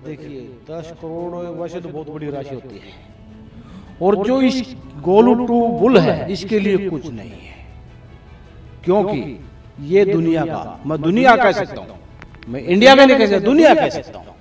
देखिए 10 करोड़ वैसे तो बहुत बड़ी राशि होती है, और जो इस गोलू टू बुल है इसके लिए कुछ नहीं है, क्योंकि ये दुनिया का, मैं दुनिया कह सकता हूँ, मैं इंडिया का नहीं कह सकता, दुनिया कह सकता हूँ,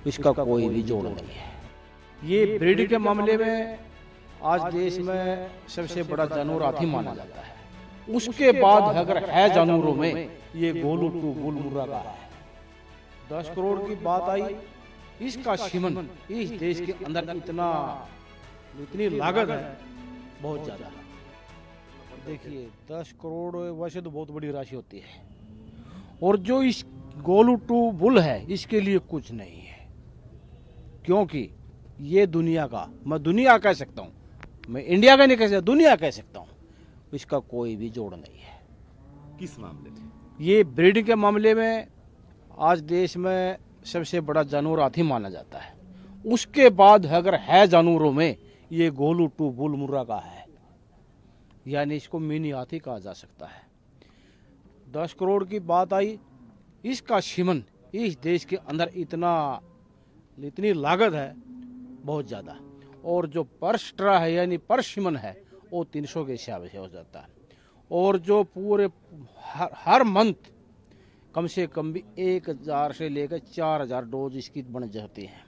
इसका कोई भी जोड़ नहीं है। ये ब्रीड के मामले में आज देश में सबसे बड़ा जानवर हाथी माना जाता है। उसके बाद अगर है जानवरों में, ये गोलू टू बुल मुर्रा का है। 10 करोड़ की बात आई, इसका सीमन इस देश के अंदर इतनी लागत है, बहुत ज्यादा। देखिए 10 करोड़ वैसे तो बहुत बड़ी राशि होती है, और जो इस गोलू टू बुल है इसके लिए कुछ नहीं है, क्योंकि ये दुनिया का, मैं दुनिया कह सकता हूँ, मैं इंडिया का नहीं कह सकता, दुनिया कह सकता हूँ, इसका कोई भी जोड़ नहीं है। किस मामले में? ये ब्रीड के मामले में आज देश में सबसे बड़ा जानवर हाथी माना जाता है। उसके बाद अगर है जानवरों में, ये गोलू टू बुल मुर्रा का है, यानी इसको मिनी हाथी कहा जा सकता है। 10 करोड़ की बात आई, इसका सीमन इस देश के अंदर इतनी लागत है, बहुत ज्यादा, और जो पर स्ट्रा है यानी पर सीमन है वो 300 के हिसाब से हो जाता है, और जो पूरे हर मंथ कम से कम भी 1000 से लेकर 4000 डोज इसकी बन जाती है,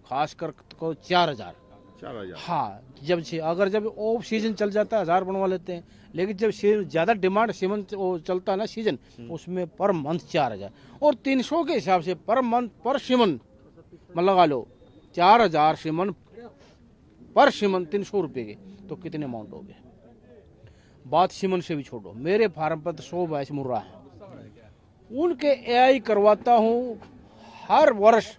खासकर को 4000। हाँ, जब ऑफ सीजन चल जाता है 1000 बनवा लेते हैं, लेकिन जब ज्यादा डिमांड सीजन चलता है ना सीजन, उसमें पर मंथ 4000, और 300 के हिसाब से पर मंथ पर सीमन मतलब लगा लो 4000 सीमन पर सीमन 300 रुपए के, तो कितने अमाउंट हो गए। बात सीमन से भी छोड़ो, मेरे फार्म पर तो 100 भैंस मुर्रा है, उनके एआई करवाता हूँ। हर वर्ष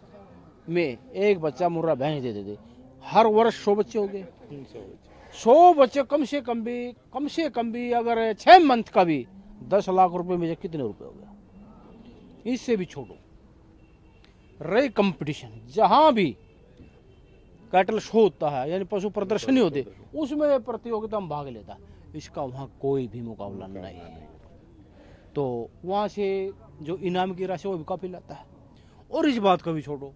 में एक बच्चा मुर्रा भैंस दे देते, हर वर्ष 100 बच्चे हो गए। 100 बच्चे कम से कम भी अगर 6 मंथ का भी 10 लाख रुपए में कितने रुपए हो गया। इससे भी छोड़ो, रही कंपटीशन, जहां भी कैटल शो होता है यानी पशु प्रदर्शनी होते, उसमें प्रतियोगिता में भाग लेता, इसका वहां कोई भी मुकाबला नहीं है। तो वहां से जो इनाम की राशि वो भी काफी लाता है। और इस बात को भी छोड़ो,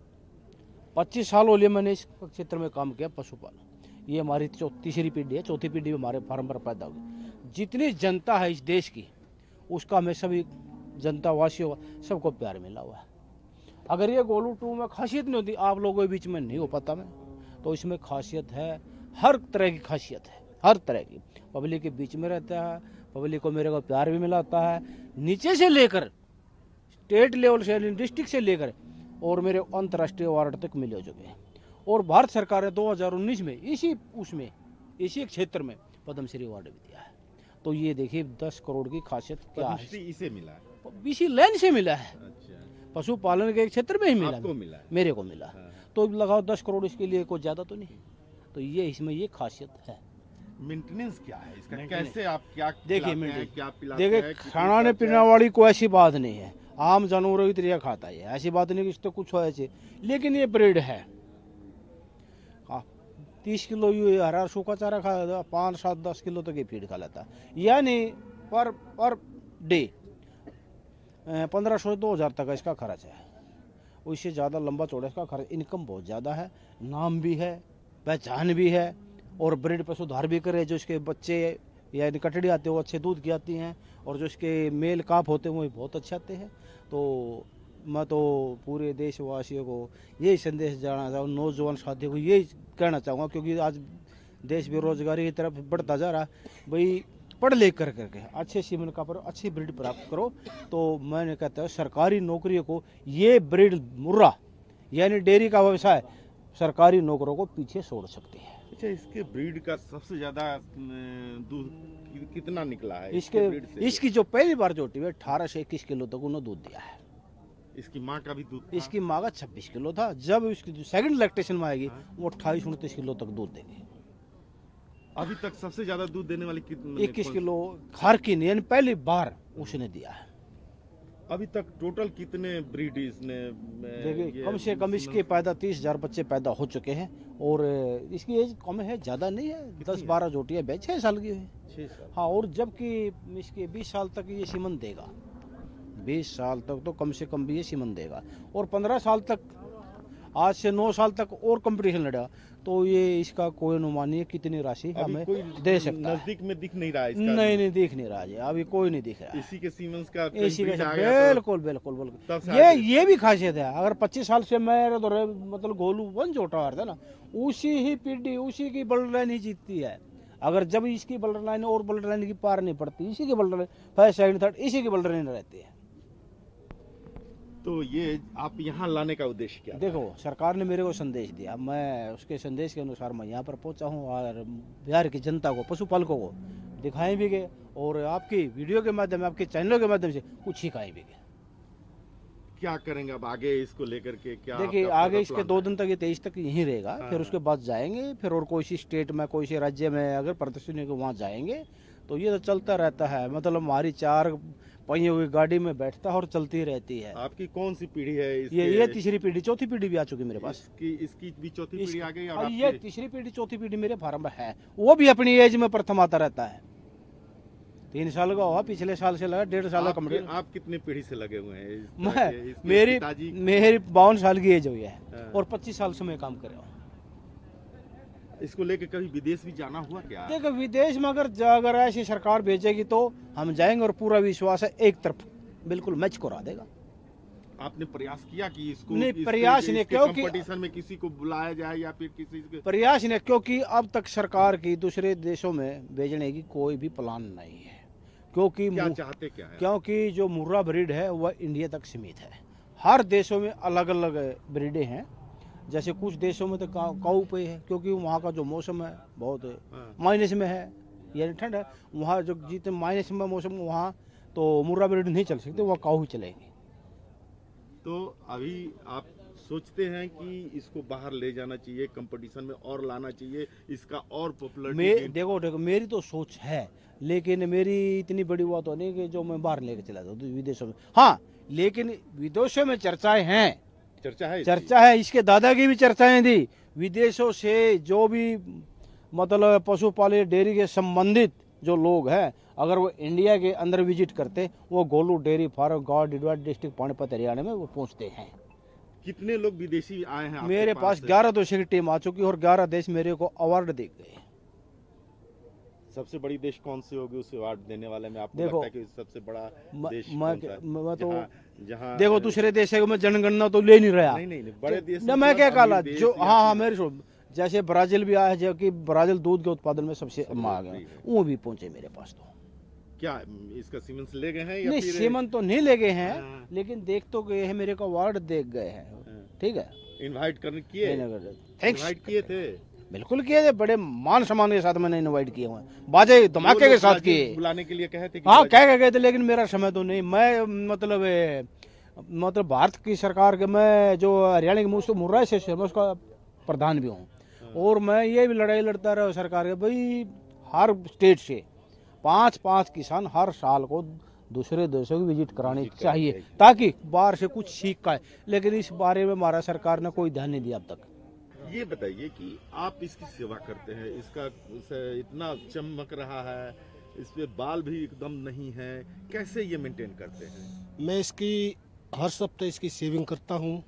25 साल हो लिए मैंने इस क्षेत्र में काम किया, पशुपालन। ये हमारी तीसरी पीढ़ी है, चौथी पीढ़ी हमारे फार्म पर पैदा हुई। जितनी जनता है इस देश की, उसका हमें सभी जनता वासियों सबको प्यार मिला हुआ है। अगर ये गोलू टू में खासियत नहीं होती, आप लोगों के बीच में नहीं हो पाता मैं, तो इसमें खासियत है, हर तरह की खासियत है, हर तरह की। पब्लिक के बीच में रहता है, पब्लिक को मेरे को प्यार भी मिला होता है, नीचे से लेकर स्टेट लेवल से, डिस्ट्रिक्ट से लेकर और मेरे अंतर्राष्ट्रीय अवार्ड तक मिले हो चुके हैं। और भारत सरकार ने 2019 में इसी क्षेत्र में पद्मश्री अवार्ड भी दिया है। तो ये देखिए 10 करोड़ की खासियत क्या है। इसे मिला है, इसी लाइन से मिला है। अच्छा। पशुपालन के क्षेत्र में ही मिला, मिला है। मेरे को मिला। हाँ। तो लगाओ 10 करोड़, इसके लिए कोई ज्यादा तो नहीं। तो ये इसमें ये खासियत है। मेंटेनेंस क्या है इसका, कैसे आप क्या देखिए खाने पीने वाली कोई ऐसी बात नहीं है, आम जानवरों की तरह खाता है, ऐसी बात नहीं कि इसको कुछ हो ऐसे। लेकिन ये ब्रीड है, 30 किलो ये हरा सूखा चारा खा, 5, 7, 10 किलो तक ये फीड खा लेता है, यानी पर डे 1500 से 2000 तक इसका खर्च है। उससे ज़्यादा लंबा चौड़ा इसका खर्च, इनकम बहुत ज़्यादा है, नाम भी है, पहचान भी है, और ब्रीड पर सुधार भी करे। जो इसके बच्चे यानी कटड़ी आते हैं वो अच्छे दूध की आती हैं, और जो इसके मेल काप होते हैं वो बहुत अच्छे आते हैं। तो मैं तो पूरे देशवासियों को यही संदेश देना चाहूँ, नौजवान साथियों को यही कहना चाहूँगा, क्योंकि आज देश बेरोजगारी की तरफ बढ़ता जा रहा है। भाई पढ़ लिख करके अच्छे सीमन का पर अच्छी ब्रीड प्राप्त करो। तो मैंने कहता हूँ सरकारी नौकरियों को ये ब्रीड मुर्रा यानी डेयरी का व्यवसाय सरकारी नौकरों को पीछे छोड़ सकती है। अच्छा, इसके ब्रीड का सबसे ज्यादा दूध कितना निकला है? इसकी जो पहली बार जोटी है 18 से 21 किलो तक उन्होंने दूध दिया है। इसकी माँ का भी दूध था? इसकी माँ का 26 किलो था। जब इसकी जो सेकंड लैक्टेशन में आएगी वो 28-29 किलो तक दूध देगी। अभी तक सबसे ज्यादा दूध देने वाली 21 किलो हर की यानी पहली बार उसने दिया है। अभी तक टोटल कितने ब्रीड इसने? देखिए कम से कम इसके पैदा 30,000 बच्चे पैदा हो चुके हैं, और इसकी एज कम है, ज़्यादा नहीं है, 10-12 जोटियाँ 6 साल की है। 6 साल। हाँ, और जबकि इसके 20 साल तक ये सीमन देगा, 20 साल तक तो कम से कम भी ये सीमन देगा, और 15 साल तक आज से 9 साल तक और कंपटीशन लड़ा तो ये इसका कोई अनुमान नहीं है कितनी राशि अभी हमें कोई दे सकता है। नजदीक में दिख नहीं रहा है इसका। नहीं दिख नहीं रहा है, अभी कोई नहीं दिख रहा है। इसी के सीमेंस का इसी ब्रिज का आ गया तो बिल्कुल बिल्कुल तब बिल्कुल से आगे। ये भी खासियत है। अगर 25 साल से मैं तो मतलब गोलू वन जोटा आ रहा था ना, उसी ही पीढ़ी उसी की बल्ड लाइन ही जीतती है। अगर जब इसकी बल्डर लाइन और बल्डर लाइन की पार नहीं पड़ती, इसी की बल्डर लाइन फर्स्ट सेकंड थर्ड इसी की बल्डर लाइन रहती है। तो ये आप यहाँ लाने का उद्देश्य क्या था? देखो सरकार ने मेरे को संदेश दिया, मैं उसके संदेश के अनुसार मैं यहाँ पर पहुँचा हूँ और बिहार की जनता को, पशुपालकों को दिखाएं भी गए और आपकी वीडियो के माध्यम से, आपके चैनलों के माध्यम से कुछ सिखाएं भी गए। क्या करेंगे अब आगे इसको लेकर के? क्या देखिए आपका आगे पूरा इसके प्लान 2 है? दिन तक ये 23 तक यहीं रहेगा, हाँ, फिर उसके बाद जाएंगे, फिर और कोई सी स्टेट में कोई सी राज्य में अगर प्रदर्शनी के वहाँ जाएंगे तो ये तो चलता रहता है। मतलब हमारी 4 पहिए हुई गाड़ी में बैठता है और चलती रहती है। आपकी कौन सी पीढ़ी है ये तीसरी पीढ़ी, चौथी पीढ़ी भी आ चुकी मेरे पास। इसकी भी चौथी पीढ़ी आ गई और और ये आपकी? तीसरी पीढ़ी चौथी पीढ़ी मेरे फार्म में है। वो भी अपनी एज में प्रथम आता रहता है। 3 साल का हुआ, पिछले साल से लगा, 1.5 साल का कम्प्लीट। आप कितनी पीढ़ी से लगे हुए हैं मेरी पिताजी? 52 साल की एज हुई है हाँ। और 25 साल से मैं काम कर रहा हूँ। इसको लेके कभी विदेश भी जाना हुआ क्या? देखो विदेश में अगर ऐसी सरकार भेजेगी तो हम जाएंगे और पूरा विश्वास है एक तरफ बिल्कुल मैच करा देगा। आपने प्रयास किया कि इसको नहीं, प्रयास नहीं, क्योंकि कंपटीशन में किसी को बुलाया जाए या फिर किसी को? प्रयास नहीं, क्योंकि अब तक सरकार की दूसरे देशों में भेजने की कोई भी प्लान नहीं है। क्योंकि क्या चाहते क्या है? क्योंकि जो मुर्रा ब्रीड है वह इंडिया तक सीमित है। हर देशों में अलग अलग ब्रीडें हैं। जैसे कुछ देशों में तो काऊ पे है, क्योंकि वहाँ का जो मौसम है बहुत माइनस में है, यानी ठंड है। वहाँ जो जितने माइनस में मौसम, वहाँ तो मुर्रा ब्रीड नहीं चल सकते, वहाँ काऊ ही चलेगी। तो अभी आप सोचते हैं कि इसको बाहर ले जाना चाहिए, कंपटीशन में और लाना चाहिए, इसका और पॉपुलरिटी? देखो मेरी तो सोच है, लेकिन मेरी इतनी बड़ी बात तो नहीं कि जो मैं बाहर लेकर चला जाऊँ विदेशों में। हाँ, लेकिन विदेशों में चर्चाएं हैं, चर्चा है। इसके दादा की भी चर्चाएं थी। विदेशों से जो भी मतलब पशुपालन डेयरी के संबंधित जो लोग हैं, अगर वो इंडिया के अंदर विजिट करते, वो गोलू डेयरी फार्म गाँव डिडवा डिस्ट्रिक्ट पानीपत हरियाणा में वो पहुंचते हैं। कितने लोग विदेशी आए हैं मेरे पास 11 देशों की टीम आ चुकी है और 11 देश मेरे को अवार्ड दे गए। सबसे बड़ी देश कौन सी होगी उस अवार्ड देने वाले में? आपको देखो, लगता है कि सबसे बड़ा देश मैं कौन सा है? मैं तो जहाँ देखो दूसरे देश है, मैं जनगणना तो ले नहीं रहा। नहीं बड़े देश न मैं क्या कहला जो हाँ मेरे जैसे ब्राजील भी आया है, जो कि ब्राजील दूध के उत्पादन में सबसे आगे है, वो भी पहुंचे मेरे पास। तो क्या इसका सीमेंस ले गए हैं या नहीं, फिर? सीमन तो नहीं ले गए हैं, हाँ। लेकिन देख तो गए हैं, मेरे को अवार्ड देख गए हैं। ठीक है, इनवाइट करने किए? थैंक्स, इनवाइट किए थे? बिल्कुल किए थे, बड़े मान सम्मान के साथ मैंने इनवाइट किए हुए, बाजे धमाके के साथ किए। बुलाने के लिए कहे थे? हाँ कह गए थे, लेकिन मेरा समय तो नहीं। मैं मतलब भारत की सरकार के, मैं जो हरियाणा की मुर्रा एसोसिएशन है, मैं उसका प्रधान भी हूँ। और मैं ये भी लड़ाई लड़ता रहा सरकार के, भाई हर स्टेट से 5 किसान हर साल को दूसरे देशों की विजिट करानी चाहिए, ताकि बाहर से कुछ सीख पाए। लेकिन इस बारे में हमारा सरकार ने कोई ध्यान नहीं दिया अब तक। ये बताइए कि आप इसकी सेवा करते हैं, इसका इतना चमक रहा है, इस पे बाल भी एकदम नहीं है, कैसे ये मेंटेन करते हैं? मैं इसकी हर सप्ताह इसकी शेविंग करता हूँ,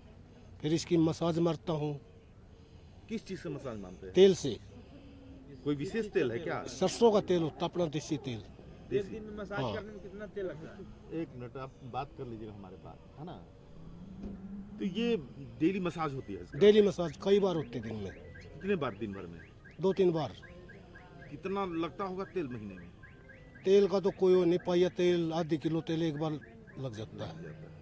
फिर इसकी मसाज मारता हूँ। किस चीज से मसाज मारते हैं? तेल से। कोई विशेष तेल है क्या? सरसों का तेल होता, अपना देसी तेल। देसी? दिन में मसाज करने में कितना तेल लगता है? 1 मिनट आप बात कर लीजिएगा हमारे पास, है ना? तो ये डेली मसाज होती है इसका? डेली मसाज कई बार होते दिन में। कितने बार दिन भर में? 2-3 बार। कितना लगता होगा तेल महीने में? तेल का तो कोई वो नहीं पाया, तेल आधी किलो तेल एक बार लग जाता है।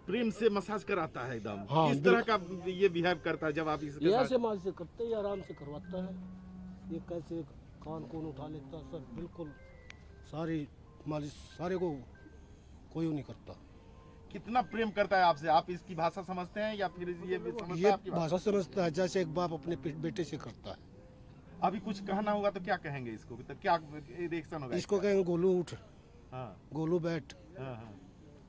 प्रेम से मसाज कराता है एकदम। हाँ, किस तरह का ये बिहेव करता है जब आप इसके ये साथ? ऐसे माल से करते हैं, आराम से करवाता है। ये कैसे कान कौन उठा लेता है, सब बिल्कुल सारी मालिश, सारे को कोई नहीं करता। कितना प्रेम करता है आपसे? आप इसकी भाषा समझते हैं या फिर ये भी समझता ये है आपकी भाषा समझता है, जैसे एक बाप अपने बेटे से करता है। अभी कुछ कहना होगा तो क्या कहेंगे इसको? तो क्या रिएक्शन होगा इसको कहेंगे गोलू उठ, हाँ गोलू बैठ, हाँ हाँ।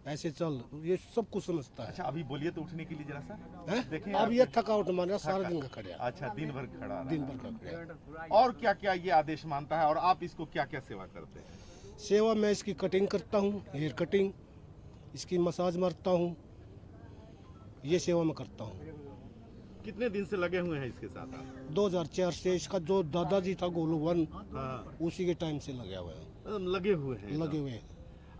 ऐसे चल, ये सब कुछ समझता है। अच्छा अभी बोलिए तो उठने के लिए जरा सा हैं? देखें। अब ये थकावट मारा, सारा दिन का खड़ा, अच्छा दिन भर खड़ा रहा। दिन भर का खड़ा। और क्या क्या ये आदेश मानता है और आप इसको क्या क्या सेवा करते हैं? सेवा मैं इसकी कटिंग करता हूँ, हेयर कटिंग, इसकी मसाज मारता हूँ, ये सेवा मैं करता हूँ। कितने दिन से लगे हुए हैं इसके साथ आप? 2004 से इसका जो दादाजी था गोलू 1 हाँ, उसी के टाइम से लगे हुए हैं। मतलब लगे हुए हैं लगे हुए हैं।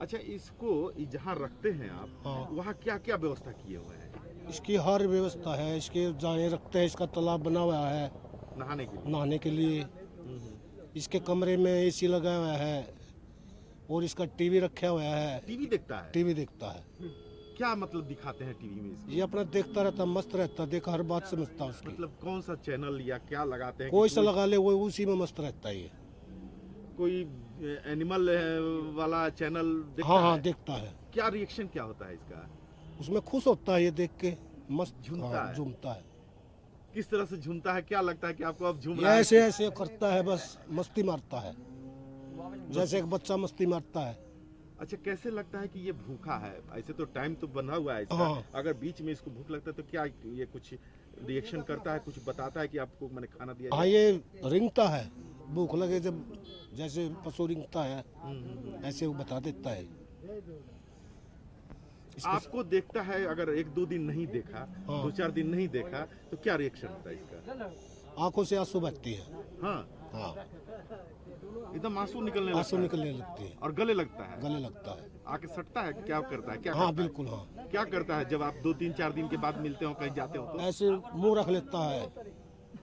अच्छा, इसको जहाँ रखते हैं आप, हाँ। वहाँ क्या क्या व्यवस्था किए हुए हैं इसकी हर व्यवस्था है। इसके जहाँ रखते हैं, इसका तालाब बना हुआ है नहाने के लिए? नहाने के लिए। इसके कमरे में एसी लगा हुआ है और इसका टीवी रखा हुआ है। टीवी देखता है? टीवी देखता है। क्या मतलब दिखाते हैं टीवी में इसको? ये अपना देखता रहता, मस्त रहता, देखा हर बात समझता उसकी। मतलब कौन सा चैनल या क्या लगाते हैं? कोई कि सा लगा ले वो उसी में मस्त रहता है ये। कोई एनिमल वाला चैनल देखता हाँ हाँ है? देखता है। क्या रिएक्शन क्या होता है इसका? उसमें खुश होता है ये देख के, मस्त झूमता है? झूमता है। किस तरह से झूमता है? क्या लगता है कि आपको अब झूम ये रहा है? ऐसे ऐसे करता है, बस मस्ती मारता है जैसे एक बच्चा मस्ती मारता है। अच्छा, कैसे लगता है कि ये भूखा है? ऐसे तो टाइम तो बना हुआ है इसका। हाँ। अगर बीच में इसको भूख लगता है तो क्या ये कुछ रिएक्शन करता है, कुछ बताता है कि आपको मैंने खाना दिया? हाँ ये रिंगता है, भूख लगे जब जैसे पशु रिंगता है ऐसे वो बता देता है। आपको देखता है, अगर 1-2 दिन नहीं देखा, हाँ। 2-4 दिन नहीं देखा तो क्या रिएक्शन होता है इसका? आंखों से आंसू बहती है। हाँ, हाँ एकदम आंसू निकलने आंसू लगता है निकलने लगती है, और गले लगता है, गले लगता है। आके सटता है, क्या करता है? क्या हाँ करता है? बिल्कुल हाँ। क्या करता है जब आप 2-3-4 दिन के बाद मिलते हो, कहीं जाते हो तो? ऐसे मुंह रख लेता है